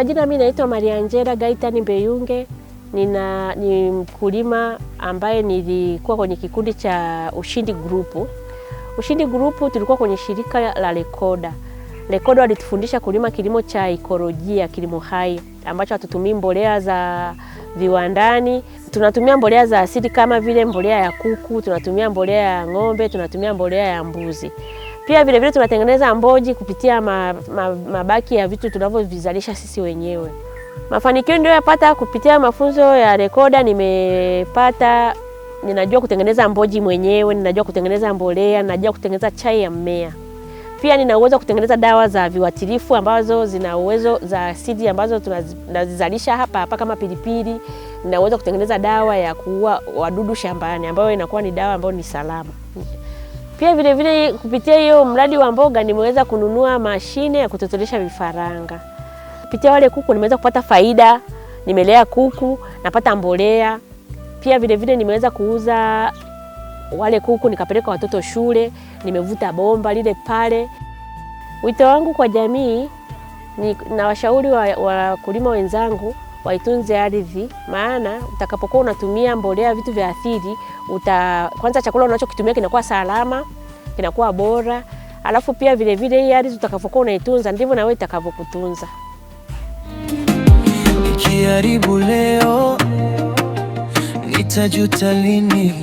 Kwa majina mimi naitwa Maria Angela Gaitani Mbeyunge. Ni mkulima ambaye nilikuwa kwenye kikundi cha Ushindi Group. Ushindi Group tulikuwa kwenye shirika la Lekoda. Lekoda walitufundisha kulima kilimo cha ekolojia, kilimo hai, ambacho hatutumii mbolea za viwandani. Tunatumia mbolea za asili kama vile mbolea ya kuku, tunatumia mbolea ya ng'ombe, tunatumia mbolea ya mbuzi. Pia vile vile tunatengeneza mboji kupitia mabaki ya vitu tunavyovizalisha sisi wenyewe. Mafanikio ndio yapata kupitia mafunzo ya Lekoda. Ninajua kutengeneza mboji mwenyewe, ninajua kutengeneza mbolea, ninajua kutengeneza chai ya mmea. Pia nina uwezo kutengeneza dawa za viuatilifu ambazo zina uwezo za asidi ambazo tunazizalisha hapa kama pilipili. Nina uwezo kutengeneza dawa ya kuua wadudu shambani ambayo inakuwa ni dawa ambayo ni salama. Pia vile vile kupitia hiyo mradi wa mboga nimeweza kununua mashine ya kutotolesha vifaranga. Kupitia wale kuku nimeweza kupata faida, nimelea kuku, napata mbolea. Pia vile vile nimeweza kuuza wale kuku nikapeleka watoto shule, nimevuta bomba lile pale. Wito wangu kwa jamii na washauri wakulima wenzangu waitunze ardhi, maana utakapokuwa unatumia mbolea vitu vya asili, kwanza chakula unachokitumia kinakuwa salama, kinakuwa bora. Alafu pia vile vile hii ardhi utakapokuwa unaitunza ndivyo na wewe itakavyokutunza. Nikiharibu leo nitajuta lini?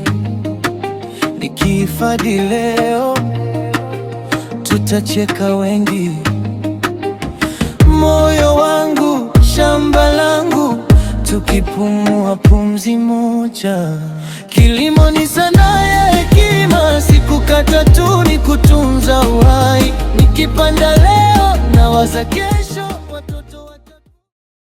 Nikihifadhi leo tutacheka wengi. Moyo wangu shamba langu, tukipumua pumzi moja. Kilimo ni sanaa ya hekima, sikukata tu ni kutunza uhai. Nikipanda leo nawaza kesho.